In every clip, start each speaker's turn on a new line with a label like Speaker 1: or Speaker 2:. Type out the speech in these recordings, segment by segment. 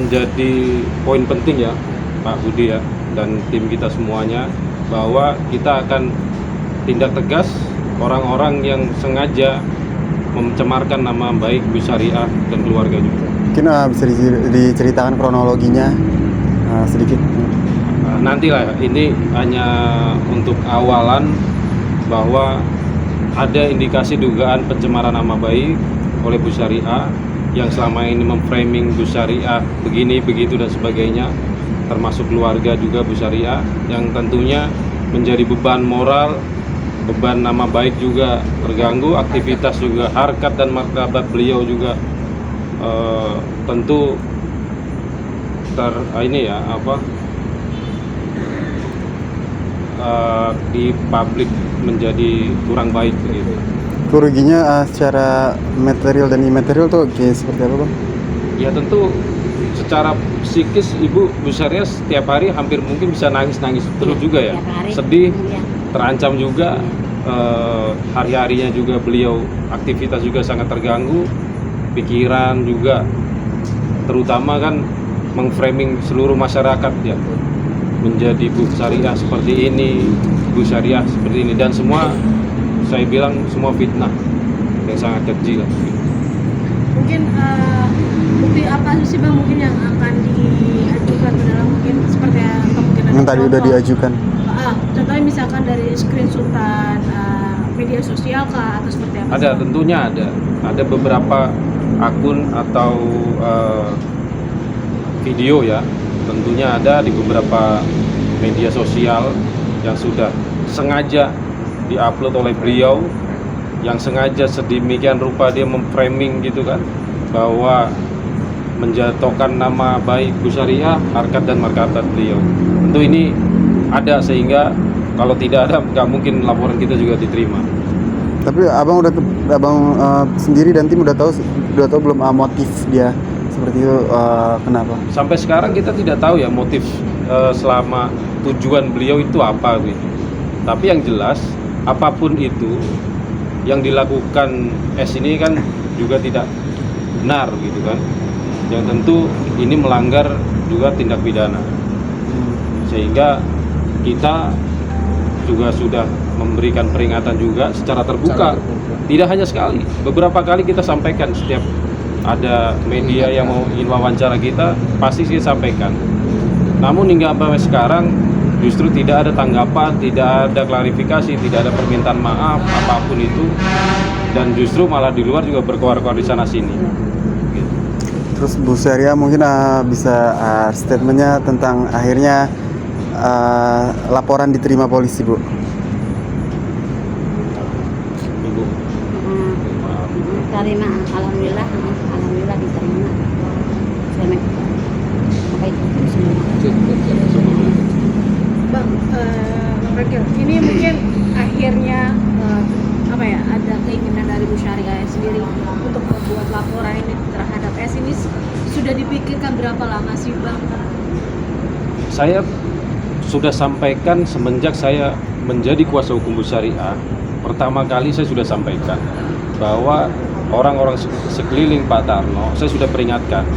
Speaker 1: menjadi poin penting ya Pak Budi ya dan tim kita semuanya, bahwa kita akan tindak tegas orang-orang yang sengaja mencemarkan nama baik Bus Syariah dan keluarga juga.
Speaker 2: Mungkin bisa diceritakan kronologinya sedikit.
Speaker 1: Nantilah, ini hanya untuk awalan bahwa ada indikasi dugaan pencemaran nama baik oleh Bus Syariah yang selama ini memframing Bus Syariah begini, begitu dan sebagainya, termasuk keluarga juga Bus Syariah, yang tentunya menjadi beban moral, beban nama baik juga terganggu, aktivitas juga, harkat dan martabat beliau juga tentu di publik menjadi kurang baik begitu.
Speaker 2: Kerugiannya secara material dan imaterial tuh kayak seperti apa Bang?
Speaker 1: Ya tentu secara psikis Ibu Bus Syariah setiap hari hampir mungkin bisa nangis-nangis terus juga ya, sedih, terancam juga, hari-harinya juga beliau aktivitas juga sangat terganggu, pikiran juga, terutama kan mengframing seluruh masyarakat ya, menjadi Bus Syariah seperti ini, Bus Syariah seperti ini, dan semua saya bilang semua fitnah yang sangat keji lah.
Speaker 3: Mungkin bukti apa sih Bang mungkin yang akan diajukan ke dalam, mungkin seperti apa mungkin ada
Speaker 2: yang tadi udah diajukan?
Speaker 3: Contohnya misalkan dari screenshotan media sosial kah atau seperti apa?
Speaker 1: Ada, tentunya ada beberapa akun atau video ya, tentunya ada di beberapa media sosial yang sudah sengaja diupload oleh beliau, yang sengaja sedemikian rupa dia memframing gitu kan, bahwa menjatuhkan nama baik Bus Syariah, harkat dan martabat beliau. Tentu ini ada, sehingga kalau tidak ada nggak mungkin laporan kita juga diterima.
Speaker 2: Tapi abang sendiri dan tim udah tahu belum motif dia seperti itu, kenapa?
Speaker 1: Sampai sekarang kita tidak tahu ya motif selama tujuan beliau itu apa gitu. Tapi yang jelas apapun itu yang dilakukan S ini kan juga tidak benar gitu kan. Yang tentu ini melanggar juga tindak pidana. Sehingga kita juga sudah memberikan peringatan juga secara terbuka. Tidak hanya sekali, beberapa kali kita sampaikan, setiap ada media yang mau ingin wawancara kita pasti kita sampaikan. Namun hingga sampai sekarang justru tidak ada tanggapan, tidak ada klarifikasi, tidak ada permintaan maaf apapun itu, dan justru malah di luar juga berkoar-koar di sana sini. Gitu.
Speaker 2: Terus Bus Syariah mungkin bisa statementnya tentang akhirnya laporan diterima polisi Bu.
Speaker 1: Ibu.
Speaker 4: Terima, alhamdulillah diterima. Saya pakai semua.
Speaker 3: Bang Rakil, ini mungkin akhirnya ada keinginan dari Bus Syariah sendiri untuk membuat laporan ini terhadap S ini sudah dipikirkan berapa lama sih Bang?
Speaker 1: Saya sudah sampaikan semenjak saya menjadi kuasa hukum Bus Syariah, pertama kali saya sudah sampaikan bahwa orang-orang sekeliling Pak Tarno, saya sudah peringatkan,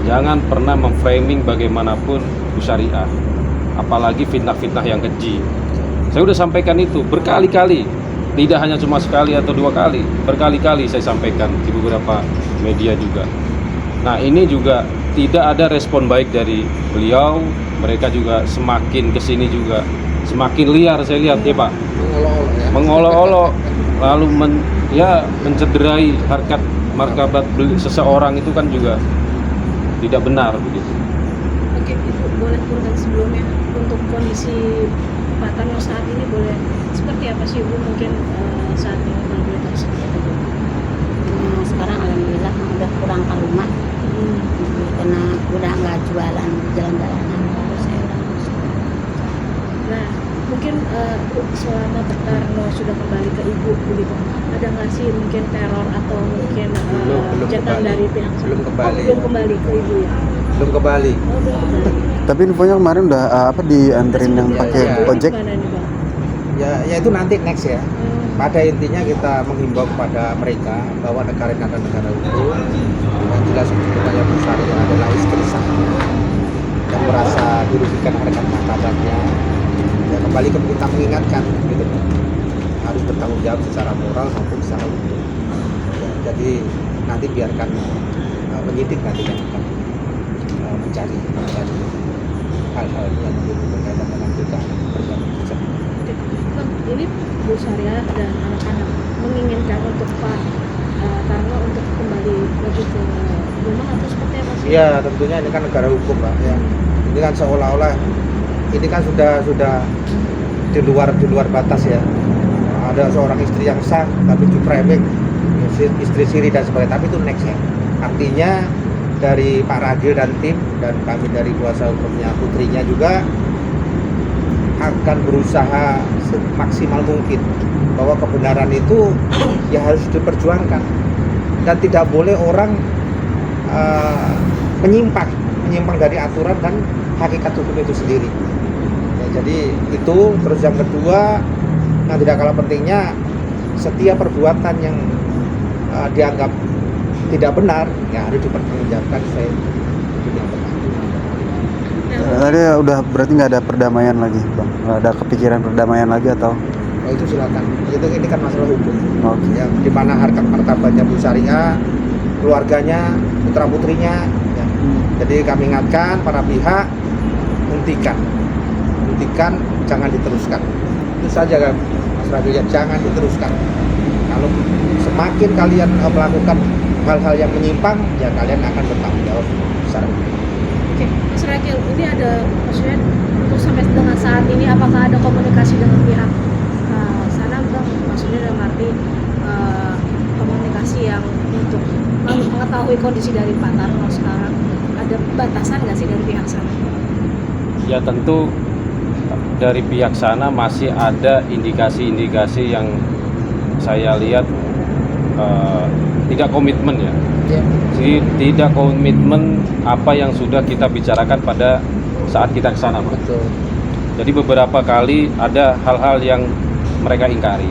Speaker 1: jangan pernah memframing bagaimanapun Bus Syariah, apalagi fitnah-fitnah yang keji. Saya sudah sampaikan itu berkali-kali, tidak hanya cuma sekali atau dua kali, berkali-kali saya sampaikan di beberapa media juga. Nah ini juga tidak ada respon baik dari beliau, mereka juga semakin kesini juga semakin liar saya lihat ya Pak, mengolok-olok, lalu mencederai harkat martabat seseorang, itu kan juga tidak benar begitu.
Speaker 3: Oke, Ibu boleh turun sebelumnya untuk kondisi Pak Tarno saat ini boleh seperti apa sih Ibu mungkin saat ini kalau boleh tahu seperti itu?
Speaker 4: Sekarang alhamdulillah udah pulang ke rumah, karena udah nggak jualan jalan-jalanan.
Speaker 3: Nah, mungkin selama Pak Tarno sudah kembali ke Ibu begitu, ada nggak sih mungkin teror atau mungkin jatuh dari pihak
Speaker 5: belum kembali.
Speaker 3: belum kembali ke Ibu ya?
Speaker 5: Belum kembali.
Speaker 3: Belum kembali.
Speaker 2: Tapi infonya kemarin udah dianterin yang pakai
Speaker 3: Dia
Speaker 2: ojek.
Speaker 3: gimana nih Bang?
Speaker 5: Ya itu nanti next ya. pada intinya kita menghimbau kepada mereka bahwa negara ini adalah negara hukum, yang jelas keputusannya Bu Syariah adalah istri sah yang merasa dirugikan harkat martabatnya. Ya kembali kita mengingatkan gitu, harus bertanggung jawab secara moral maupun secara hukum. Ya, jadi nanti biarkan penyidik nanti yang akan mencari hal-hal yang berkaitan dengan dugaan perbuatan tersebut.
Speaker 3: Bang, ini Bu Syariah dan anak-anak menginginkan untuk Pak Tarno untuk kembali lagi ke rumah atau seperti apa sih?
Speaker 5: Iya, tentunya ini kan negara hukum, Pak. Ya. Ini kan seolah-olah ini kan sudah di luar batas ya. Ada seorang istri yang sah tapi framing istri siri dan sebagainya, tapi itu next ya. Artinya dari Pak Ragil dan tim dan kami dari kuasa hukumnya putrinya juga akan berusaha semaksimal mungkin bahwa kebenaran itu ya harus diperjuangkan dan tidak boleh orang menyimpang dari aturan dan hakikat hukum itu sendiri. Ya, jadi itu terus yang kedua yang tidak kalah pentingnya, setiap perbuatan yang dianggap tidak benar ya harus dipertanggungjawabkan sesuai hukum yang benar.
Speaker 2: Tadi udah berarti nggak ada perdamaian lagi, Bang? Nggak ada kepikiran perdamaian lagi atau?
Speaker 5: Oh, itu silakan. Ini kan masalah hukum.
Speaker 2: Oke.
Speaker 5: Ya, di mana harkat martabatnya Bu Syariah, keluarganya, putra putrinya. Ya. Jadi kami ingatkan para pihak, hentikan, jangan diteruskan. Itu saja kan, Mas Ragil, ya, jangan diteruskan. Kalau semakin kalian melakukan hal-hal yang menyimpang, ya kalian akan bertanggung jawab secara hukum.
Speaker 3: Oke, Mas Ragil, ini ada maksudnya untuk sampai dengan saat ini apakah ada komunikasi dengan pihak sana, Bang? Maksudnya dalam arti komunikasi yang untuk mengetahui kondisi dari Pak Tarno sekarang, ada batasan nggak sih dari pihak sana?
Speaker 1: Ya tentu dari pihak sana masih ada indikasi-indikasi yang saya lihat tidak komitmen ya.
Speaker 5: Ya.
Speaker 1: Jadi tidak komitmen apa yang sudah kita bicarakan pada saat kita ke sana, Pak.
Speaker 5: Betul.
Speaker 1: Jadi beberapa kali ada hal-hal yang mereka ingkari.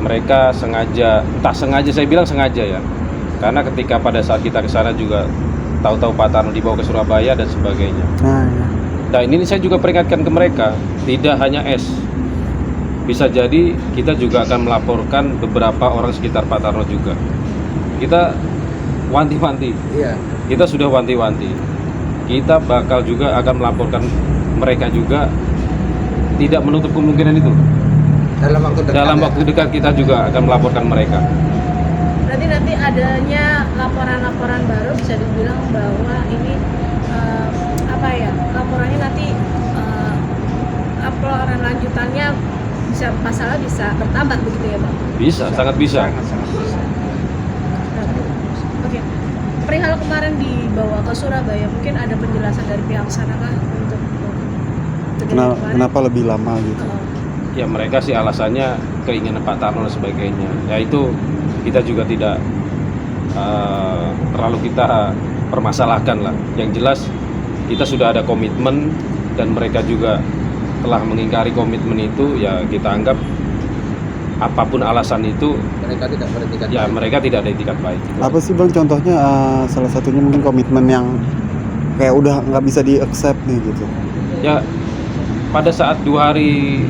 Speaker 1: Mereka sengaja, tak sengaja, saya bilang sengaja ya. Karena ketika pada saat kita ke sana juga tahu-tahu Pak Tarno dibawa ke Surabaya dan sebagainya.
Speaker 2: Nah, ya.
Speaker 1: Nah ini saya juga peringatkan ke mereka, tidak hanya S. Bisa jadi kita juga akan melaporkan beberapa orang sekitar Pak Tarno juga. Kita wanti-wanti,
Speaker 5: Iya.
Speaker 1: kita sudah wanti-wanti. Kita bakal juga akan melaporkan mereka juga, tidak menutup kemungkinan itu. Dalam waktu dekat kita juga akan melaporkan mereka.
Speaker 3: Berarti nanti adanya laporan-laporan baru bisa dibilang bahwa ini laporannya nanti laporan lanjutannya bisa pasalnya bisa bertambah begitu ya, Bang?
Speaker 1: Bisa, sangat bisa.
Speaker 5: Sangat bisa.
Speaker 3: Oke. Perihal kemarin dibawa ke Surabaya, mungkin ada penjelasan dari pihak sana kah untuk kejadian kemarin?
Speaker 2: Kenapa lebih lama gitu?
Speaker 1: Ya mereka sih alasannya keinginan Pak Tarno dan sebagainya. Ya itu kita juga tidak terlalu kita permasalahkan lah. Yang jelas kita sudah ada komitmen dan mereka juga telah mengingkari komitmen itu, ya kita anggap apapun alasan itu
Speaker 5: Mereka tidak beretikat
Speaker 1: ya
Speaker 5: baik.
Speaker 1: mereka tidak ada etikat baik.
Speaker 2: Apa sih, Bang, contohnya salah satunya mungkin komitmen yang kayak udah nggak bisa di-accept nih gitu?
Speaker 1: Ya pada saat 2 hari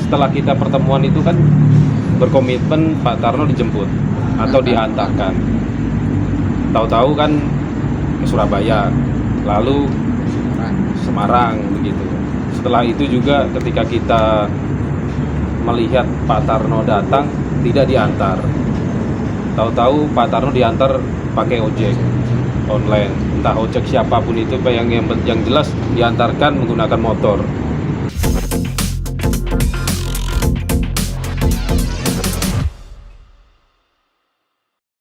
Speaker 1: setelah kita pertemuan itu kan berkomitmen Pak Tarno dijemput atau dihantarkan. Tahu-tahu kan ke Surabaya, lalu Semarang begitu. Setelah itu juga ketika kita melihat Pak Tarno datang tidak diantar. Tahu-tahu Pak Tarno diantar pakai ojek online, entah ojek siapapun itu, yang jelas diantarkan menggunakan motor.